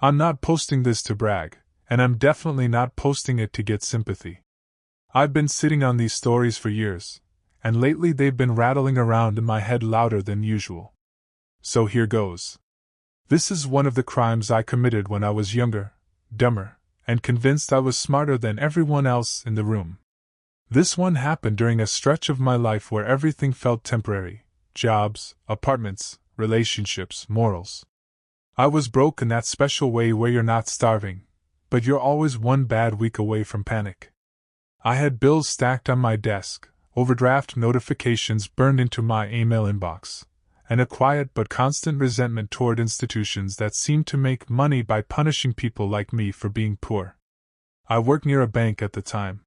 I'm not posting this to brag, and I'm definitely not posting it to get sympathy. I've been sitting on these stories for years, and lately they've been rattling around in my head louder than usual. So here goes. This is one of the crimes I committed when I was younger, dumber, and convinced I was smarter than everyone else in the room. This one happened during a stretch of my life where everything felt temporary: jobs, apartments, relationships, morals. I was broke in that special way where you're not starving, but you're always one bad week away from panic. I had bills stacked on my desk, overdraft notifications burned into my email inbox, and a quiet but constant resentment toward institutions that seemed to make money by punishing people like me for being poor. I worked near a bank at the time.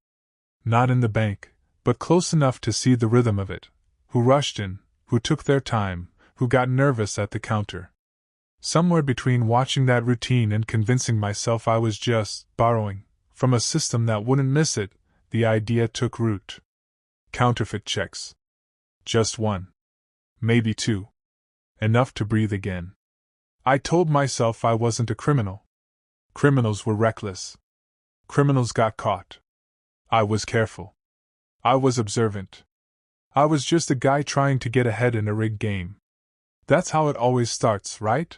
Not in the bank, but close enough to see the rhythm of it: who rushed in, who took their time, who got nervous at the counter. Somewhere between watching that routine and convincing myself I was just borrowing from a system that wouldn't miss it, the idea took root. Counterfeit checks. Just one. Maybe two. Enough to breathe again. I told myself I wasn't a criminal. Criminals were reckless. Criminals got caught. I was careful. I was observant. I was just a guy trying to get ahead in a rigged game. That's how it always starts, right?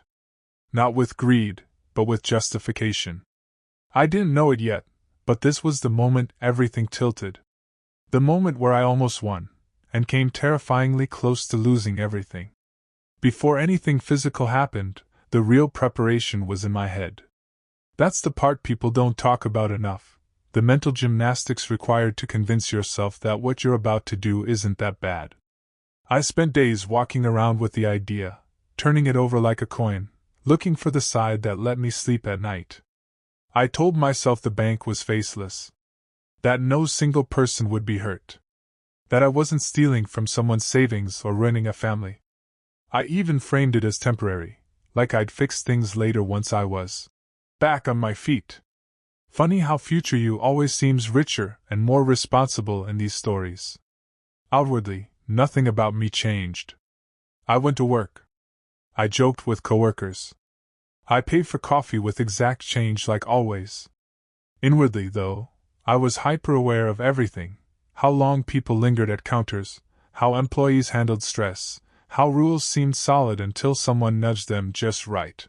Not with greed, but with justification. I didn't know it yet, but this was the moment everything tilted. The moment where I almost won, and came terrifyingly close to losing everything. Before anything physical happened, the real preparation was in my head. That's the part people don't talk about enough: the mental gymnastics required to convince yourself that what you're about to do isn't that bad. I spent days walking around with the idea, turning it over like a coin, looking for the side that let me sleep at night. I told myself the bank was faceless. That no single person would be hurt. That I wasn't stealing from someone's savings or ruining a family. I even framed it as temporary, like I'd fix things later once I was back on my feet. Funny how future you always seems richer and more responsible in these stories. Outwardly, nothing about me changed. I went to work. I joked with coworkers. I paid for coffee with exact change like always. Inwardly, though, I was hyper-aware of everything: how long people lingered at counters, how employees handled stress, how rules seemed solid until someone nudged them just right.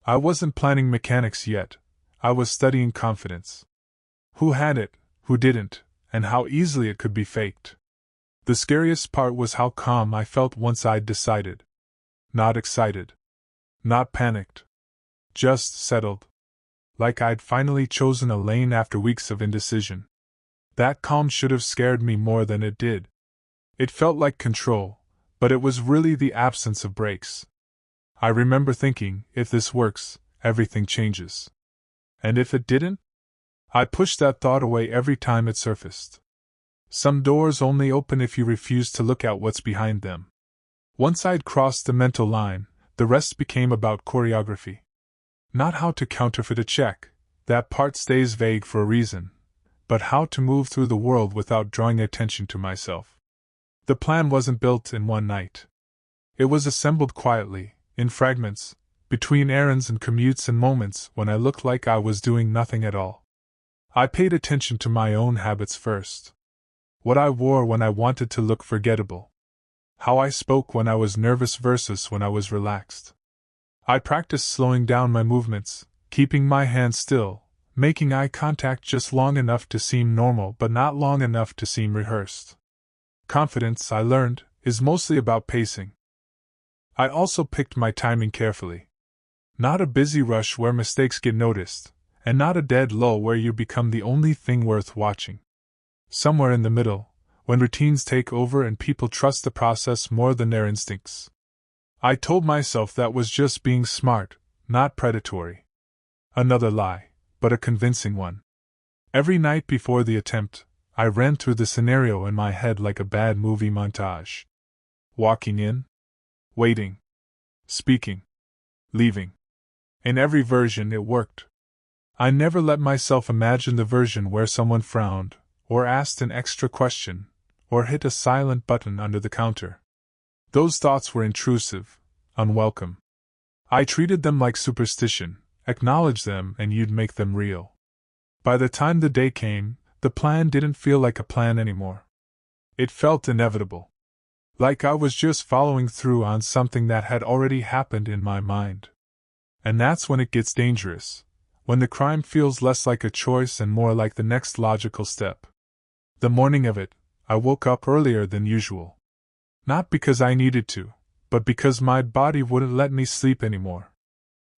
I wasn't planning mechanics yet. I was studying confidence. Who had it, who didn't, and how easily it could be faked. The scariest part was how calm I felt once I'd decided. Not excited. Not panicked. Just settled. Like I'd finally chosen a lane after weeks of indecision. That calm should have scared me more than it did. It felt like control, but it was really the absence of brakes. I remember thinking, if this works, everything changes. And if it didn't? I pushed that thought away every time it surfaced. Some doors only open if you refuse to look at what's behind them. Once I'd crossed the mental line, the rest became about choreography. Not how to counterfeit a check, that part stays vague for a reason, but how to move through the world without drawing attention to myself. The plan wasn't built in one night. It was assembled quietly, in fragments, between errands and commutes and moments when I looked like I was doing nothing at all. I paid attention to my own habits first. What I wore when I wanted to look forgettable. How I spoke when I was nervous versus when I was relaxed. I practiced slowing down my movements, keeping my hands still, making eye contact just long enough to seem normal but not long enough to seem rehearsed. Confidence, I learned, is mostly about pacing. I also picked my timing carefully. Not a busy rush where mistakes get noticed, and not a dead lull where you become the only thing worth watching. Somewhere in the middle, when routines take over and people trust the process more than their instincts. I told myself that was just being smart, not predatory. Another lie, but a convincing one. Every night before the attempt, I ran through the scenario in my head like a bad movie montage. Walking in, waiting, speaking, leaving. In every version it worked. I never let myself imagine the version where someone frowned, or asked an extra question, or hit a silent button under the counter. Those thoughts were intrusive, unwelcome. I treated them like superstition, acknowledge them, and you'd make them real. By the time the day came, the plan didn't feel like a plan anymore. It felt inevitable. Like I was just following through on something that had already happened in my mind. And that's when it gets dangerous, when the crime feels less like a choice and more like the next logical step. The morning of it, I woke up earlier than usual. Not because I needed to, but because my body wouldn't let me sleep anymore.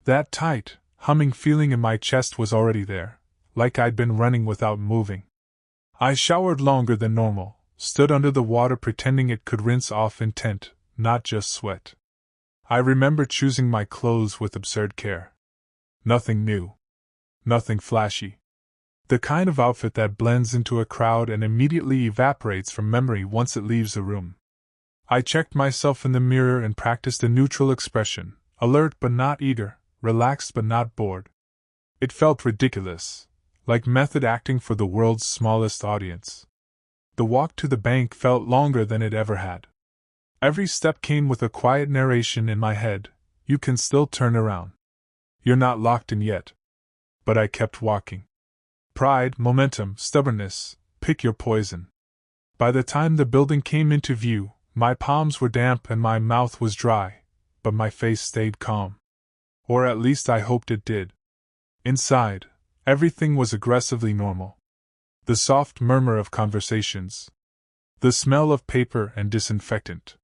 That tight, humming feeling in my chest was already there, like I'd been running without moving. I showered longer than normal, stood under the water pretending it could rinse off intent, not just sweat. I remember choosing my clothes with absurd care. Nothing new. Nothing flashy. The kind of outfit that blends into a crowd and immediately evaporates from memory once it leaves the room. I checked myself in the mirror and practiced a neutral expression, alert but not eager, relaxed but not bored. It felt ridiculous, like method acting for the world's smallest audience. The walk to the bank felt longer than it ever had. Every step came with a quiet narration in my head, "You can still turn around. You're not locked in yet." But I kept walking. Pride, momentum, stubbornness, pick your poison. By the time the building came into view, my palms were damp and my mouth was dry, but my face stayed calm. Or at least I hoped it did. Inside, everything was aggressively normal. The soft murmur of conversations. The smell of paper and disinfectant.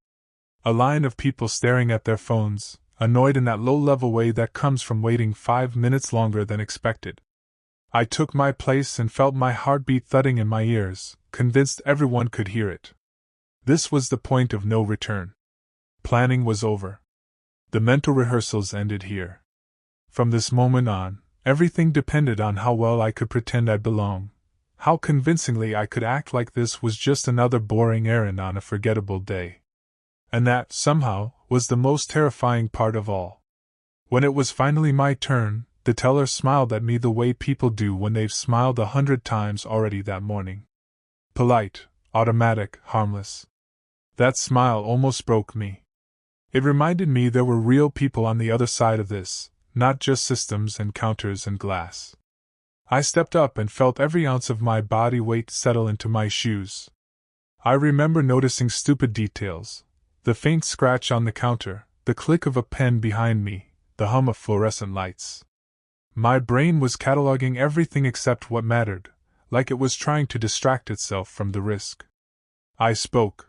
A line of people staring at their phones, annoyed in that low-level way that comes from waiting 5 minutes longer than expected. I took my place and felt my heartbeat thudding in my ears, convinced everyone could hear it. This was the point of no return. Planning was over. The mental rehearsals ended here. From this moment on, everything depended on how well I could pretend I belonged, how convincingly I could act like this was just another boring errand on a forgettable day. And that, somehow, was the most terrifying part of all. When it was finally my turn, the teller smiled at me the way people do when they've smiled 100 times already that morning. Polite, automatic, harmless. That smile almost broke me. It reminded me there were real people on the other side of this, not just systems and counters and glass. I stepped up and felt every ounce of my body weight settle into my shoes. I remember noticing stupid details: the faint scratch on the counter, the click of a pen behind me, the hum of fluorescent lights. My brain was cataloging everything except what mattered, like it was trying to distract itself from the risk. I spoke.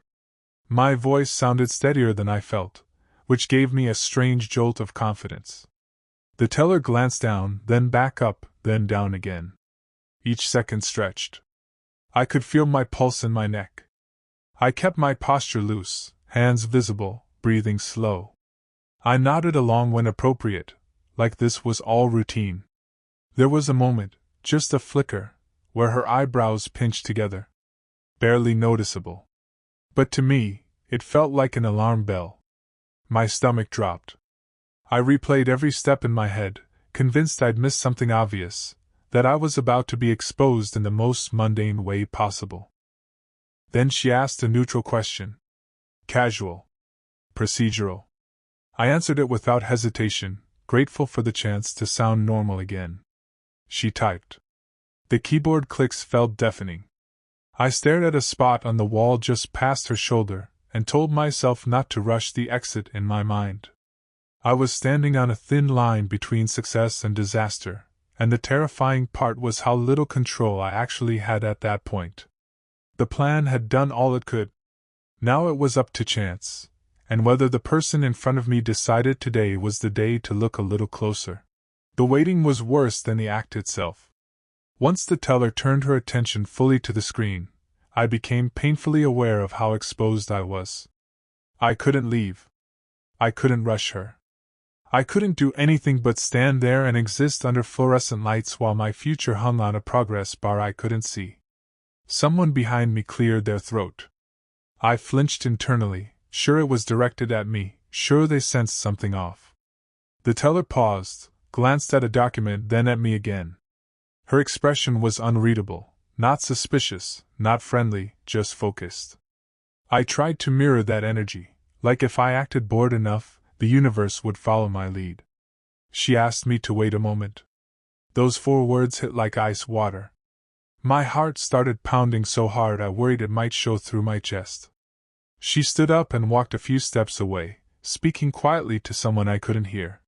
My voice sounded steadier than I felt, which gave me a strange jolt of confidence. The teller glanced down, then back up, then down again. Each second stretched. I could feel my pulse in my neck. I kept my posture loose, hands visible, breathing slow. I nodded along when appropriate, like this was all routine. There was a moment, just a flicker, where her eyebrows pinched together. Barely noticeable. But to me, it felt like an alarm bell. My stomach dropped. I replayed every step in my head, convinced I'd missed something obvious, that I was about to be exposed in the most mundane way possible. Then she asked a neutral question. Casual. Procedural. I answered it without hesitation, grateful for the chance to sound normal again. She typed. The keyboard clicks felt deafening. I stared at a spot on the wall just past her shoulder, and told myself not to rush the exit in my mind. I was standing on a thin line between success and disaster, and the terrifying part was how little control I actually had at that point. The plan had done all it could. Now it was up to chance, and whether the person in front of me decided today was the day to look a little closer. The waiting was worse than the act itself. Once the teller turned her attention fully to the screen, I became painfully aware of how exposed I was. I couldn't leave. I couldn't rush her. I couldn't do anything but stand there and exist under fluorescent lights while my future hung on a progress bar I couldn't see. Someone behind me cleared their throat. I flinched internally, sure it was directed at me, sure they sensed something off. The teller paused, glanced at a document, then at me again. Her expression was unreadable, not suspicious, not friendly, just focused. I tried to mirror that energy, like if I acted bored enough, the universe would follow my lead. She asked me to wait a moment. Those 4 words hit like ice water. My heart started pounding so hard I worried it might show through my chest. She stood up and walked a few steps away, speaking quietly to someone I couldn't hear.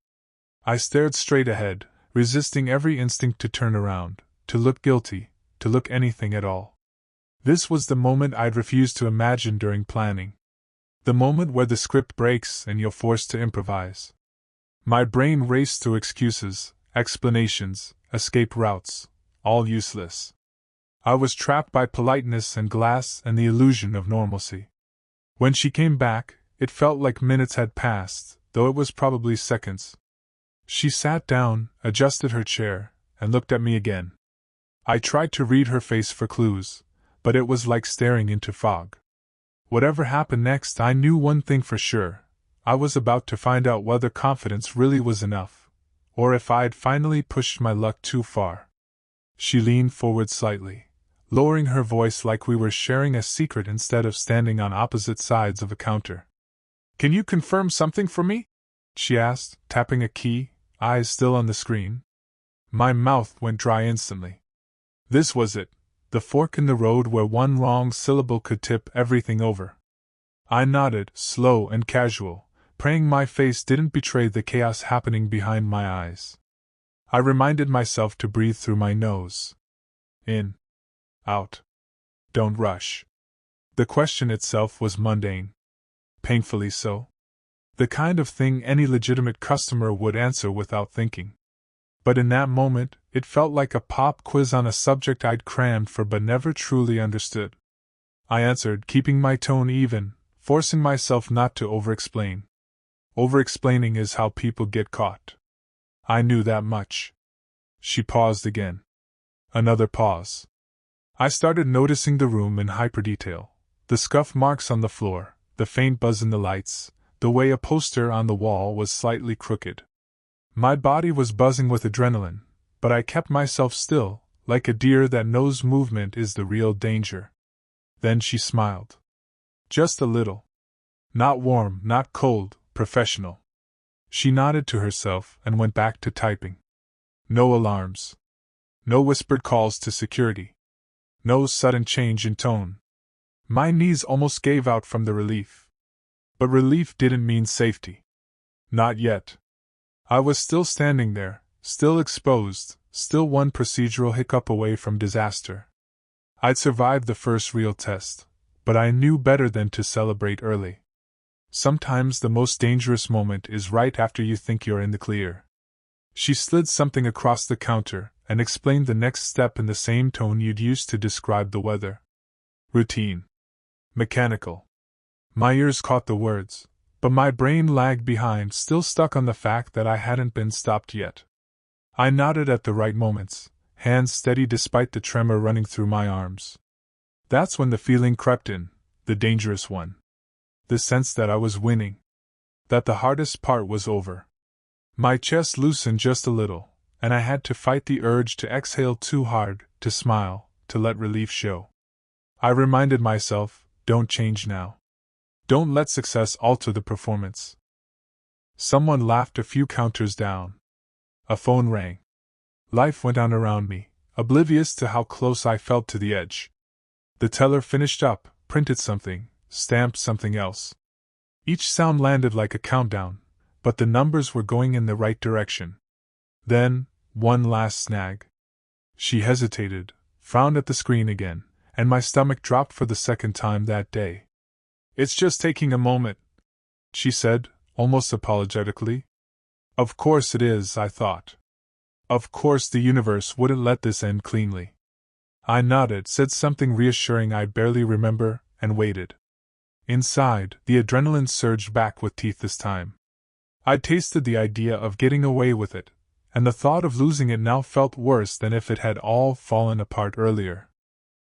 I stared straight ahead, resisting every instinct to turn around, to look guilty, to look anything at all. This was the moment I'd refused to imagine during planning. The moment where the script breaks and you're forced to improvise. My brain raced through excuses, explanations, escape routes, all useless. I was trapped by politeness and glass and the illusion of normalcy. When she came back, it felt like minutes had passed, though it was probably seconds. She sat down, adjusted her chair, and looked at me again. I tried to read her face for clues, but it was like staring into fog. Whatever happened next, I knew one thing for sure. I was about to find out whether confidence really was enough, or if I'd finally pushed my luck too far. She leaned forward slightly, lowering her voice like we were sharing a secret instead of standing on opposite sides of a counter. "Can you confirm something for me?" she asked, tapping a key, eyes still on the screen. My mouth went dry instantly. This was it, the fork in the road where one wrong syllable could tip everything over. I nodded, slow and casual, praying my face didn't betray the chaos happening behind my eyes. I reminded myself to breathe through my nose. In. Out. Don't rush. The question itself was mundane. Painfully so. The kind of thing any legitimate customer would answer without thinking. But in that moment, it felt like a pop quiz on a subject I'd crammed for but never truly understood. I answered, keeping my tone even, forcing myself not to over-explain. Over-explaining is how people get caught. I knew that much. She paused again. Another pause. I started noticing the room in hyper-detail. The scuff marks on the floor, the faint buzz in the lights, the way a poster on the wall was slightly crooked. My body was buzzing with adrenaline, but I kept myself still, like a deer that knows movement is the real danger. Then she smiled. Just a little. Not warm, not cold, professional. She nodded to herself and went back to typing. No alarms. No whispered calls to security. No sudden change in tone. My knees almost gave out from the relief. But relief didn't mean safety. Not yet. I was still standing there, still exposed, still one procedural hiccup away from disaster. I'd survived the first real test, but I knew better than to celebrate early. Sometimes the most dangerous moment is right after you think you're in the clear. She slid something across the counter and explained the next step in the same tone you'd used to describe the weather. Routine. Mechanical. My ears caught the words, but my brain lagged behind, still stuck on the fact that I hadn't been stopped yet. I nodded at the right moments, hands steady despite the tremor running through my arms. That's when the feeling crept in, the dangerous one. The sense that I was winning. That the hardest part was over. My chest loosened just a little, and I had to fight the urge to exhale too hard, to smile, to let relief show. I reminded myself, don't change now. Don't let success alter the performance. Someone laughed a few counters down. A phone rang. Life went on around me, oblivious to how close I felt to the edge. The teller finished up, printed something, stamped something else. Each sound landed like a countdown, but the numbers were going in the right direction. Then, one last snag. She hesitated, frowned at the screen again, and my stomach dropped for the second time that day. It's just taking a moment, she said, almost apologetically. Of course it is, I thought. Of course the universe wouldn't let this end cleanly. I nodded, said something reassuring I barely remember, and waited. Inside, the adrenaline surged back with teeth this time. I'd tasted the idea of getting away with it, and the thought of losing it now felt worse than if it had all fallen apart earlier.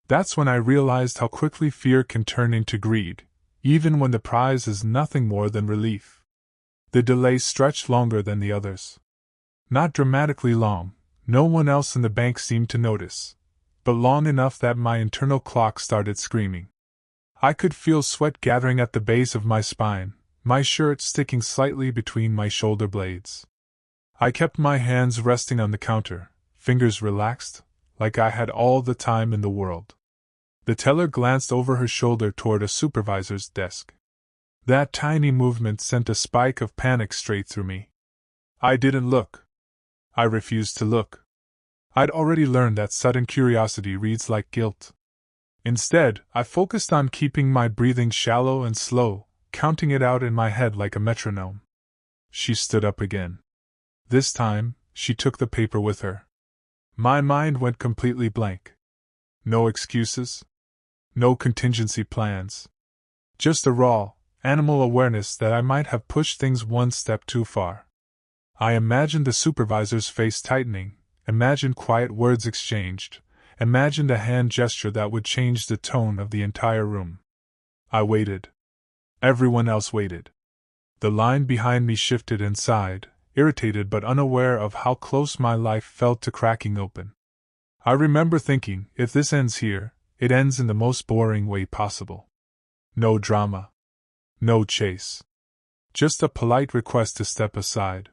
That's when I realized how quickly fear can turn into greed, even when the prize is nothing more than relief. The delay stretched longer than the others. Not dramatically long, no one else in the bank seemed to notice, but long enough that my internal clock started screaming. I could feel sweat gathering at the base of my spine, my shirt sticking slightly between my shoulder blades. I kept my hands resting on the counter, fingers relaxed, like I had all the time in the world. The teller glanced over her shoulder toward a supervisor's desk. That tiny movement sent a spike of panic straight through me. I didn't look. I refused to look. I'd already learned that sudden curiosity reads like guilt. Instead, I focused on keeping my breathing shallow and slow, counting it out in my head like a metronome. She stood up again. This time, she took the paper with her. My mind went completely blank. No excuses. No contingency plans. Just a raw, animal awareness that I might have pushed things one step too far. I imagined the supervisor's face tightening, imagined quiet words exchanged, imagined a hand gesture that would change the tone of the entire room. I waited. Everyone else waited. The line behind me shifted and sighed, irritated but unaware of how close my life felt to cracking open. I remember thinking, if this ends here, it ends in the most boring way possible. No drama. No chase. Just a polite request to step aside.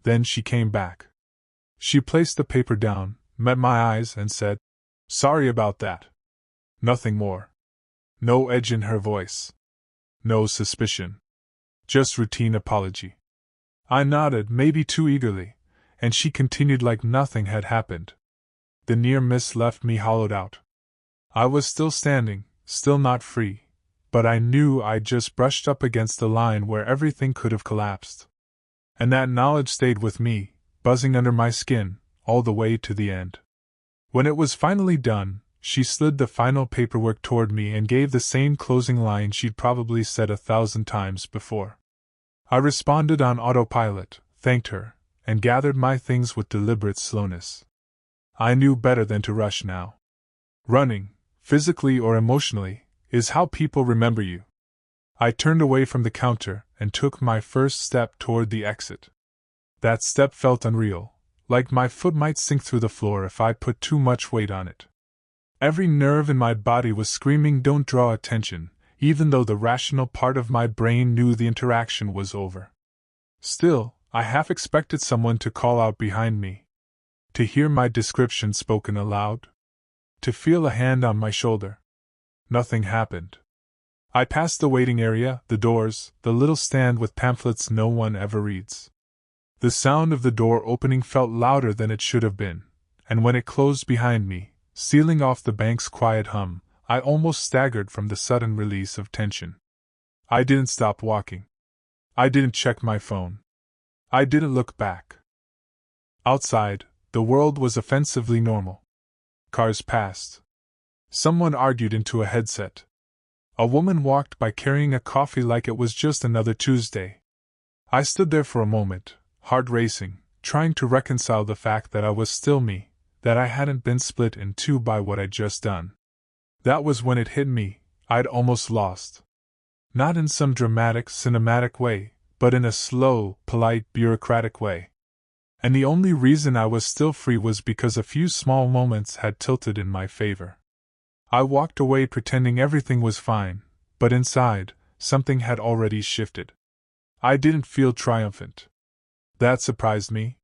Then she came back. She placed the paper down, met my eyes, and said, "Sorry about that." Nothing more. No edge in her voice. No suspicion. Just routine apology. I nodded, maybe too eagerly, and she continued like nothing had happened. The near miss left me hollowed out. I was still standing, still not free, but I knew I'd just brushed up against the line where everything could have collapsed. And that knowledge stayed with me, buzzing under my skin, all the way to the end. When it was finally done, she slid the final paperwork toward me and gave the same closing line she'd probably said 1,000 times before. I responded on autopilot, thanked her, and gathered my things with deliberate slowness. I knew better than to rush now. Running, physically or emotionally, is how people remember you. I turned away from the counter and took my first step toward the exit. That step felt unreal, like my foot might sink through the floor if I put too much weight on it. Every nerve in my body was screaming, "Don't draw attention," even though the rational part of my brain knew the interaction was over. Still, I half expected someone to call out behind me. To hear my description spoken aloud. To feel a hand on my shoulder. Nothing happened. I passed the waiting area, the doors, the little stand with pamphlets no one ever reads. The sound of the door opening felt louder than it should have been, and when it closed behind me, sealing off the bank's quiet hum, I almost staggered from the sudden release of tension. I didn't stop walking. I didn't check my phone. I didn't look back. Outside, the world was offensively normal. Cars passed. Someone argued into a headset. A woman walked by carrying a coffee like it was just another Tuesday. I stood there for a moment, heart racing, trying to reconcile the fact that I was still me, that I hadn't been split in two by what I'd just done. That was when it hit me, I'd almost lost. Not in some dramatic, cinematic way, but in a slow, polite, bureaucratic way. And the only reason I was still free was because a few small moments had tilted in my favor. I walked away pretending everything was fine, but inside, something had already shifted. I didn't feel triumphant. That surprised me.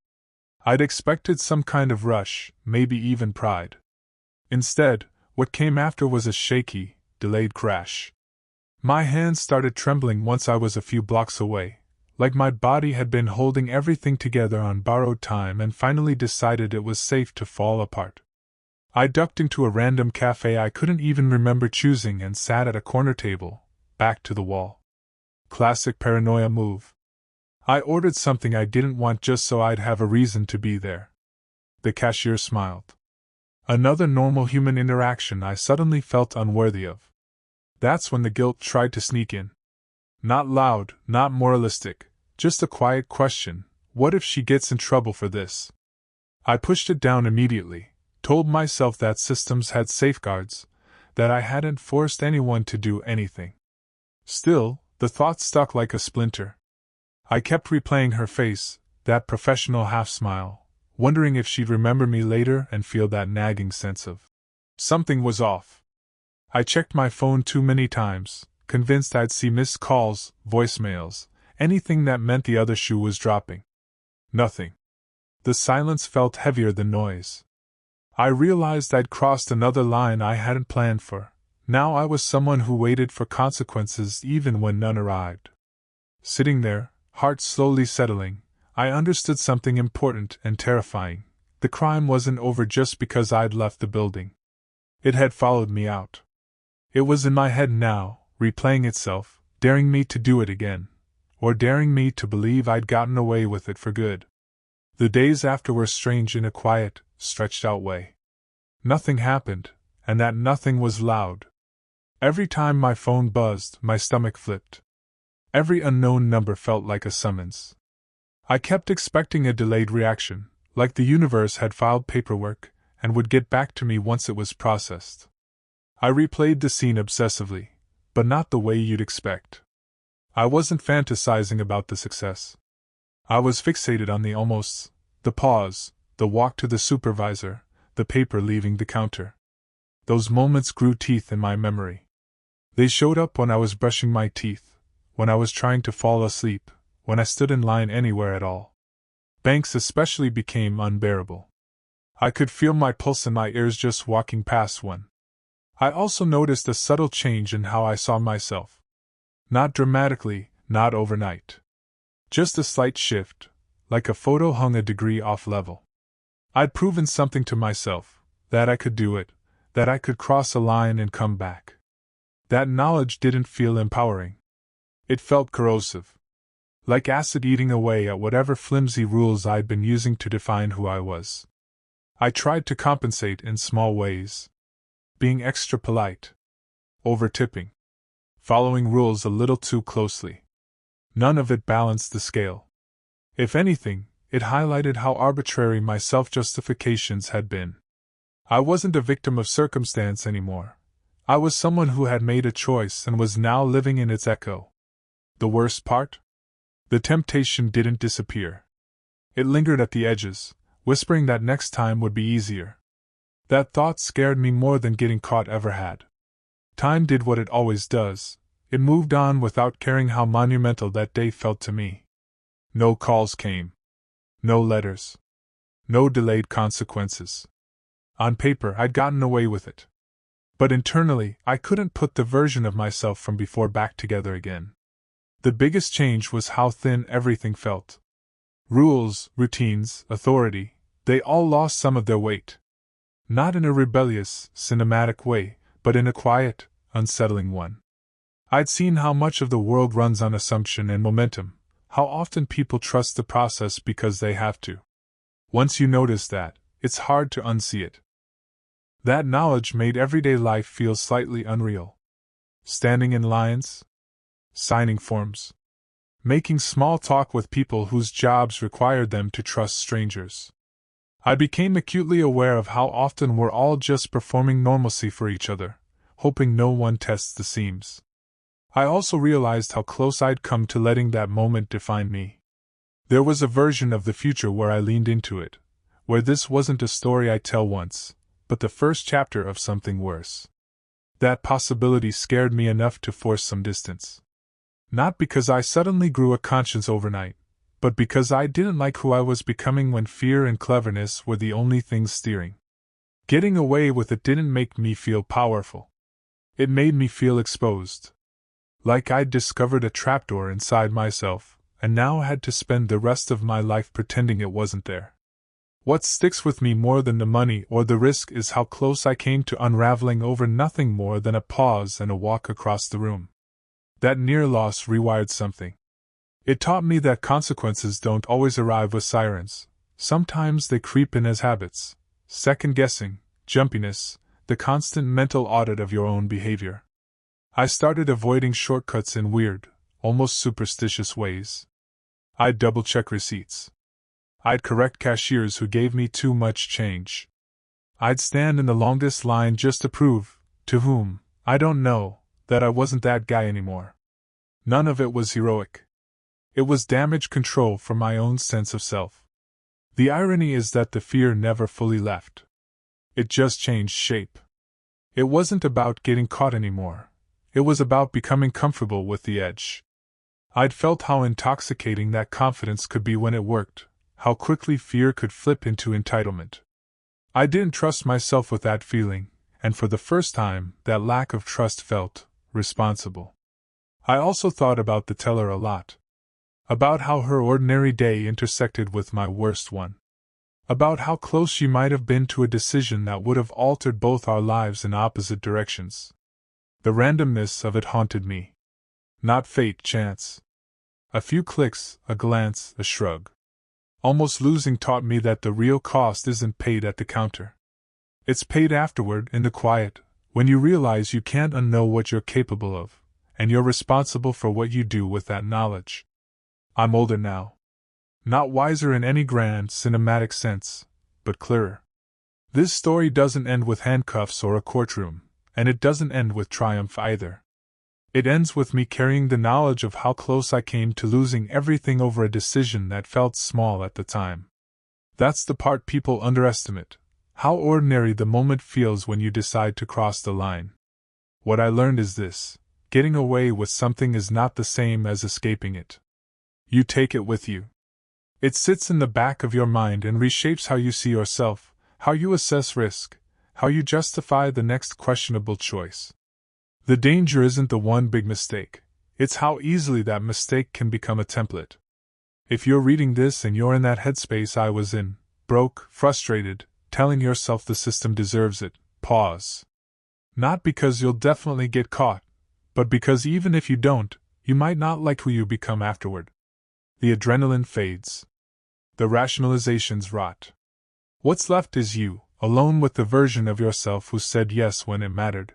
I'd expected some kind of rush, maybe even pride. Instead, what came after was a shaky, delayed crash. My hands started trembling once I was a few blocks away, like my body had been holding everything together on borrowed time and finally decided it was safe to fall apart. I ducked into a random cafe I couldn't even remember choosing and sat at a corner table, back to the wall. Classic paranoia move. I ordered something I didn't want just so I'd have a reason to be there. The cashier smiled. Another normal human interaction I suddenly felt unworthy of. That's when the guilt tried to sneak in. Not loud, not moralistic, just a quiet question: what if she gets in trouble for this? I pushed it down immediately, told myself that systems had safeguards, that I hadn't forced anyone to do anything. Still, the thought stuck like a splinter. I kept replaying her face, that professional half-smile, wondering if she'd remember me later and feel that nagging sense of something was off. I checked my phone too many times, convinced I'd see missed calls, voicemails, anything that meant the other shoe was dropping. Nothing. The silence felt heavier than noise. I realized I'd crossed another line I hadn't planned for. Now I was someone who waited for consequences even when none arrived. Sitting there, heart slowly settling, I understood something important and terrifying. The crime wasn't over just because I'd left the building. It had followed me out. It was in my head now, replaying itself, daring me to do it again, or daring me to believe I'd gotten away with it for good. The days after were strange in a quiet, stretched out way. Nothing happened, and that nothing was loud. Every time my phone buzzed, my stomach flipped. Every unknown number felt like a summons. I kept expecting a delayed reaction, like the universe had filed paperwork and would get back to me once it was processed. I replayed the scene obsessively, but not the way you'd expect. I wasn't fantasizing about the success. I was fixated on the almosts, the pause, the walk to the supervisor, the paper leaving the counter. Those moments grew teeth in my memory. They showed up when I was brushing my teeth, when I was trying to fall asleep, when I stood in line anywhere at all. Banks especially became unbearable. I could feel my pulse in my ears just walking past one. I also noticed a subtle change in how I saw myself. Not dramatically, not overnight. Just a slight shift, like a photo hung a degree off level. I'd proven something to myself, that I could do it, that I could cross a line and come back. That knowledge didn't feel empowering. It felt corrosive. Like acid eating away at whatever flimsy rules I'd been using to define who I was. I tried to compensate in small ways. Being extra polite. Over-tipping. Following rules a little too closely. None of it balanced the scale. If anything, it highlighted how arbitrary my self-justifications had been. I wasn't a victim of circumstance anymore. I was someone who had made a choice and was now living in its echo. The worst part? The temptation didn't disappear. It lingered at the edges, whispering that next time would be easier. That thought scared me more than getting caught ever had. Time did what it always does. It moved on without caring how monumental that day felt to me. No calls came. No letters. No delayed consequences. On paper, I'd gotten away with it. But internally, I couldn't put the version of myself from before back together again. The biggest change was how thin everything felt. Rules, routines, authority, they all lost some of their weight. Not in a rebellious, cinematic way, but in a quiet, unsettling one. I'd seen how much of the world runs on assumption and momentum, how often people trust the process because they have to. Once you notice that, it's hard to unsee it. That knowledge made everyday life feel slightly unreal. Standing in lines, signing forms, making small talk with people whose jobs required them to trust strangers. I became acutely aware of how often we're all just performing normalcy for each other, hoping no one tests the seams. I also realized how close I'd come to letting that moment define me. There was a version of the future where I leaned into it, where this wasn't a story I'd tell once, but the first chapter of something worse. That possibility scared me enough to force some distance. Not because I suddenly grew a conscience overnight, but because I didn't like who I was becoming when fear and cleverness were the only things steering. Getting away with it didn't make me feel powerful. It made me feel exposed. Like I'd discovered a trapdoor inside myself, and now had to spend the rest of my life pretending it wasn't there. What sticks with me more than the money or the risk is how close I came to unraveling over nothing more than a pause and a walk across the room. That near loss rewired something. It taught me that consequences don't always arrive with sirens. Sometimes they creep in as habits, second-guessing, jumpiness, the constant mental audit of your own behavior. I started avoiding shortcuts in weird, almost superstitious ways. I'd double-check receipts. I'd correct cashiers who gave me too much change. I'd stand in the longest line just to prove, to whom, I don't know, that I wasn't that guy anymore. None of it was heroic. It was damage control for my own sense of self. The irony is that the fear never fully left. It just changed shape. It wasn't about getting caught anymore. It was about becoming comfortable with the edge. I'd felt how intoxicating that confidence could be when it worked, how quickly fear could flip into entitlement. I didn't trust myself with that feeling, and for the first time, that lack of trust felt responsible. I also thought about the teller a lot. About how her ordinary day intersected with my worst one. About how close she might have been to a decision that would have altered both our lives in opposite directions. The randomness of it haunted me. Not fate, chance. A few clicks, a glance, a shrug. Almost losing taught me that the real cost isn't paid at the counter. It's paid afterward, in the quiet, when you realize you can't unknow what you're capable of, and you're responsible for what you do with that knowledge. I'm older now. Not wiser in any grand, cinematic sense, but clearer. This story doesn't end with handcuffs or a courtroom, and it doesn't end with triumph either. It ends with me carrying the knowledge of how close I came to losing everything over a decision that felt small at the time. That's the part people underestimate, how ordinary the moment feels when you decide to cross the line. What I learned is this: getting away with something is not the same as escaping it. You take it with you. It sits in the back of your mind and reshapes how you see yourself, how you assess risk, how you justify the next questionable choice. The danger isn't the one big mistake, it's how easily that mistake can become a template. If you're reading this and you're in that headspace I was in, broke, frustrated, telling yourself the system deserves it, pause. Not because you'll definitely get caught, but because even if you don't, you might not like who you become afterward. The adrenaline fades. The rationalizations rot. What's left is you, alone with the version of yourself who said yes when it mattered.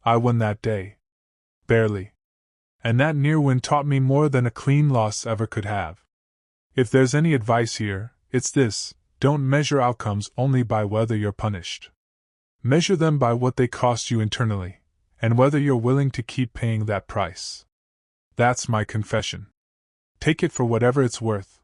I won that day. Barely. And that near win taught me more than a clean loss ever could have. If there's any advice here, it's this: don't measure outcomes only by whether you're punished. Measure them by what they cost you internally, and whether you're willing to keep paying that price. That's my confession. Take it for whatever it's worth.